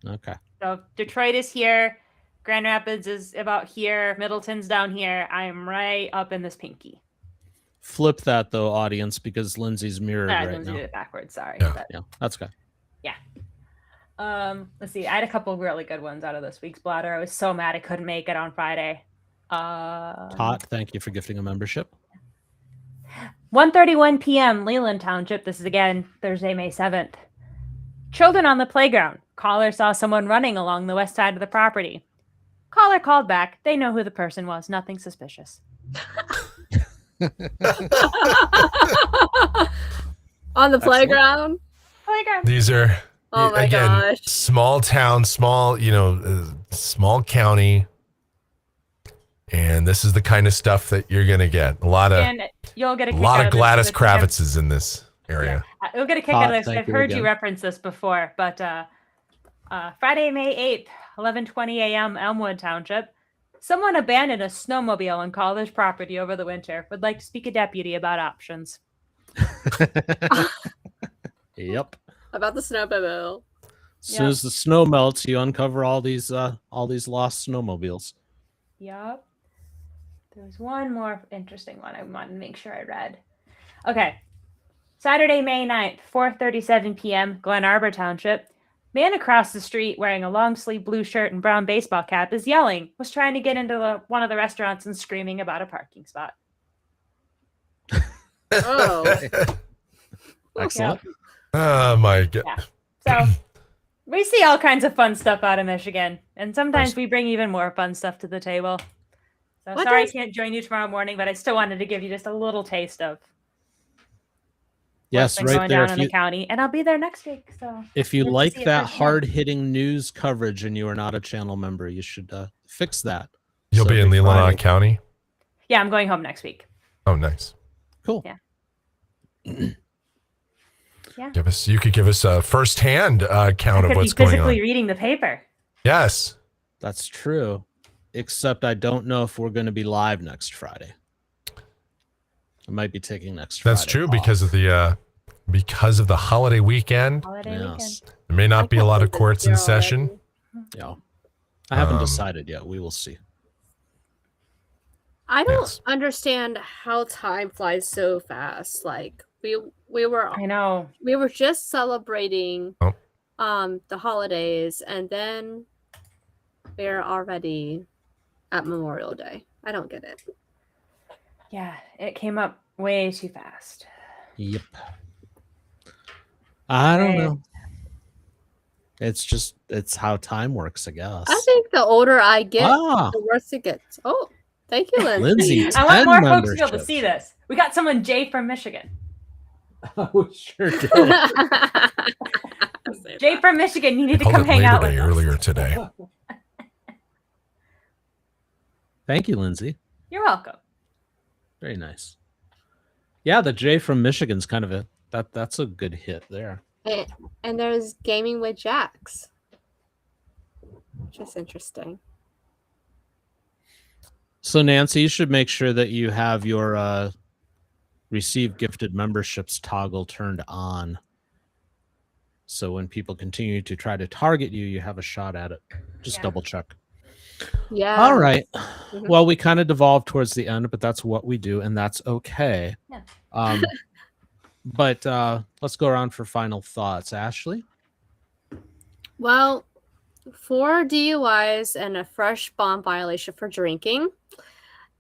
Okay. So Detroit is here. Grand Rapids is about here. Middleton's down here. I'm right up in this pinky. Flip that though, audience, because Lindsay's mirrored right Lindsay now. did it backwards. Sorry. Yeah. Yeah, that's good. Yeah. Let's see. I had a couple of really good ones out of this week's blotter. I was so mad I couldn't make it on Friday. Tot, thank you for gifting a membership. 1:31 p.m. Leland Township. This is again Thursday, May 7th. Children on the playground. Caller saw someone running along the west side of the property. Caller called back. They know who the person was. Nothing suspicious. On the playground. These are my gosh. Small town, small county, and this is the kind of stuff that you're gonna get. A lot of Gladys Kravitzes in this area. Yeah. You'll get a kick out of this. I've heard you reference this before, but Friday, May 8th, 11:20 a.m. Elmwood Township. Someone abandoned a snowmobile on Caller's property over the winter. Would like to speak to deputy about options. Yep. About the snowmobile. As soon as the snow melts, you uncover all these lost snowmobiles. Yep. There was one more interesting one I wanted to make sure I read. Okay. Saturday, May 9th, 4:37 p.m., Glen Arbor Township. Man across the street wearing a long-sleeve blue shirt and brown baseball cap is yelling, was trying to get into one of the restaurants and screaming about a parking spot. Oh. Excellent. Yep. Oh, my God. Yeah. So we see all kinds of fun stuff out of Michigan, and sometimes we bring even more fun stuff to the table. So I can't join you tomorrow morning, but I still wanted to give you just a little taste of yes, right going there. down in the county, and I'll be there next week. So if you like that hard-hitting news coverage and you are not a channel member, you should fix that. You'll be in Leelanau County? Yeah, I'm going home next week. Oh, nice. Cool. Yeah. Yeah. You could give us a first-hand account of what's going on. Physically reading the paper. Yes. That's true. Except I don't know if we're going to be live next Friday. I might be taking next Friday. That's true because of the holiday weekend. There may not be a lot of courts in session. Yeah. I haven't decided yet. We will see. I don't understand how time flies so fast. Like we were just celebrating the holidays, and then we're already at Memorial Day. I don't get it. Yeah, it came up way too fast. Yep. I don't know. It's how time works, I guess. I think the older I get, the worse it gets. Oh, thank you, Lindsay. Lindsay, I want more folks to be able to memberships. see this. We got someone, Jay from Michigan. Oh, sure do. Jay from Michigan, you need to Called come it hang Labor out with Day us. earlier today. Thank you, Lindsay. You're welcome. Very nice. Yeah, the Jay from Michigan's kind of that's a good hit there. And there's Gaming with Jax, which is interesting. So Nancy, you should make sure that you have your receive gifted memberships toggle turned on. So when people continue to try to target you, you have a shot at it. Just double check. Yeah. All right. Well, we kind of devolved towards the end, but that's what we do, and that's okay. Yeah. But let's go around for final thoughts. Ashley? Well, 4 DUIs and a fresh bond violation for drinking.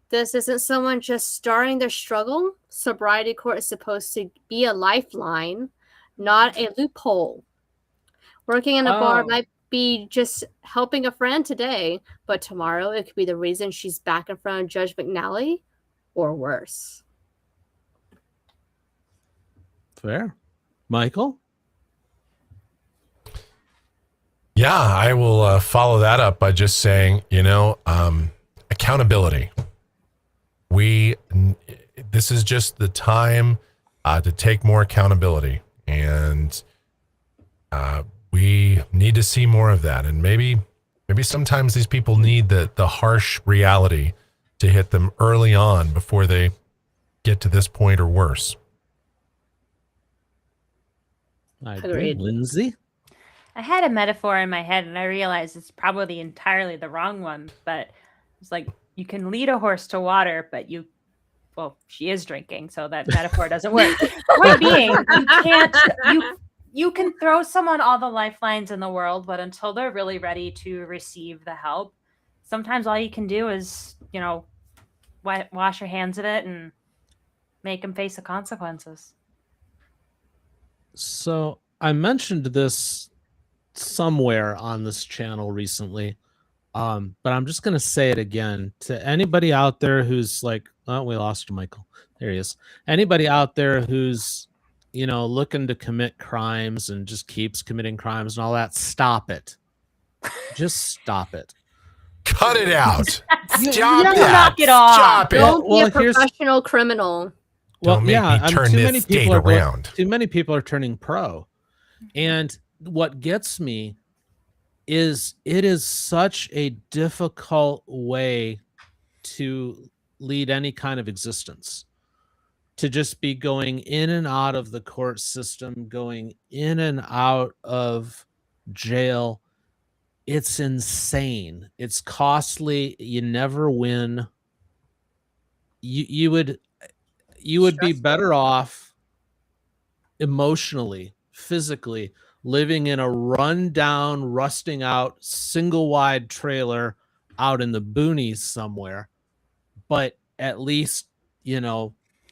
This isn't someone just starting their struggle. Sobriety court is supposed to be a lifeline, not a loophole. Working in a bar might be just helping a friend today, but tomorrow it could be the reason she's back in front of Judge McNally or worse. Fair. Michael? Yeah, I will follow that up by just saying, accountability. This is just the time to take more accountability, and we need to see more of that. And maybe sometimes these people need the harsh reality to hit them early on before they get to this point or worse. I agree. Lindsay? I had a metaphor in my head and I realized it's probably entirely the wrong one, but it's like you can lead a horse to water, but she is drinking, so that metaphor doesn't work. Point being, you can throw someone all the lifelines in the world, but until they're really ready to receive the help, sometimes all you can do is, wash your hands of it and make them face the consequences. So I mentioned this somewhere on this channel recently, but I'm just going to say it again to anybody out there who's like, oh, we lost Michael. There he is. Anybody out there who's, looking to commit crimes and just keeps committing crimes and all that, stop it. Just stop it. Cut it out. Stop that. Knock it off. Stop it. Don't be a professional criminal. Don't make me turn this state around. Too many people are turning pro. And what gets me is it is such a difficult way to lead any kind of existence. To just be going in and out of the court system, going in and out of jail. It's insane. It's costly. You never win. You would be better off emotionally, physically, living in a rundown, rusting out, single wide trailer out in the boonies somewhere, but at least,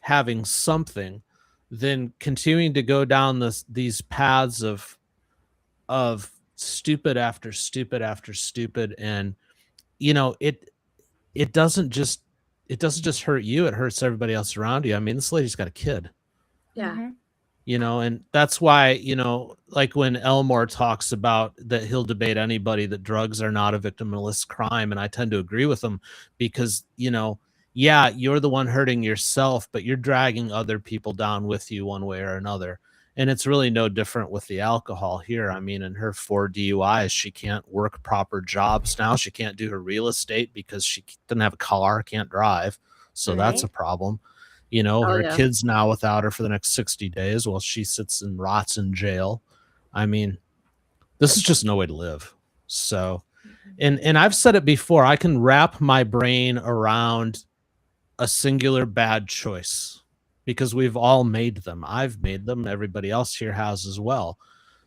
having something, than continuing to go down these paths of stupid after stupid after stupid. And it doesn't just hurt you, it hurts everybody else around you. I mean, this lady's got a kid. Yeah. And that's why, like when Elmore talks about that he'll debate anybody that drugs are not a victimless crime, and I tend to agree with him because, yeah, you're the one hurting yourself, but you're dragging other people down with you one way or another. And it's really no different with the alcohol here. I mean, in her 4 DUIs, she can't work proper jobs now. She can't do her real estate because she doesn't have a car, can't drive. So that's a problem. Her kid's now without her for the next 60 days while she sits and rots in jail. I mean, this is just no way to live. So, and I've said it before, I can wrap my brain around a singular bad choice because we've all made them. I've made them. Everybody else here has as well.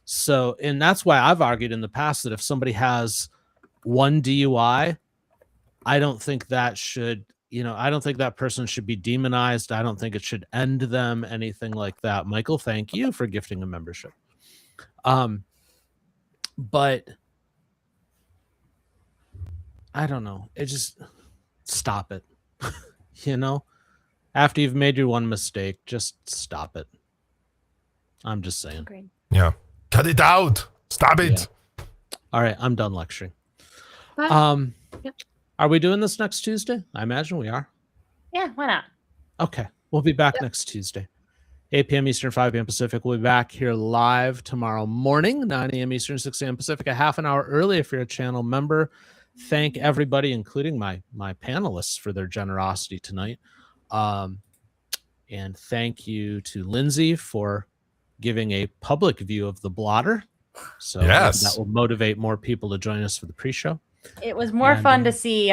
So, and that's why I've argued in the past that if somebody has 1 DUI, I don't think that should, I don't think that person should be demonized. I don't think it should end them, anything like that. Michael, thank you for gifting a membership. But I don't know. It just stop it. You know, after you've made your one mistake, just stop it. I'm just saying. Great. Yeah. Cut it out. Stop it. Yeah. All right. I'm done lecturing. But, yep. Are we doing this next Tuesday? I imagine we are. Yeah, why not? Okay. We'll be back next Tuesday. 8 p.m. Eastern, 5 p.m. Pacific. We'll be back here live tomorrow morning, 9 a.m. Eastern, 6 a.m. Pacific, a half an hour early if you're a channel member. Thank everybody, including my panelists, for their generosity tonight. And thank you to Lindsay for giving a public view of the blotter. So that will motivate more people to join us for the pre-show. It was more fun to see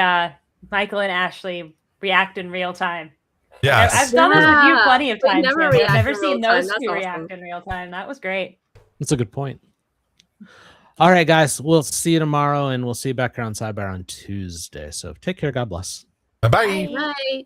Michael and Ashley react in real time. Yes. I've done this with you plenty of times. I've never seen those two react in real time. That was great. That's a good point. All right, guys. We'll see you tomorrow, and we'll see you back here on Sidebar on Tuesday. So take care. God bless. Bye-bye. Bye.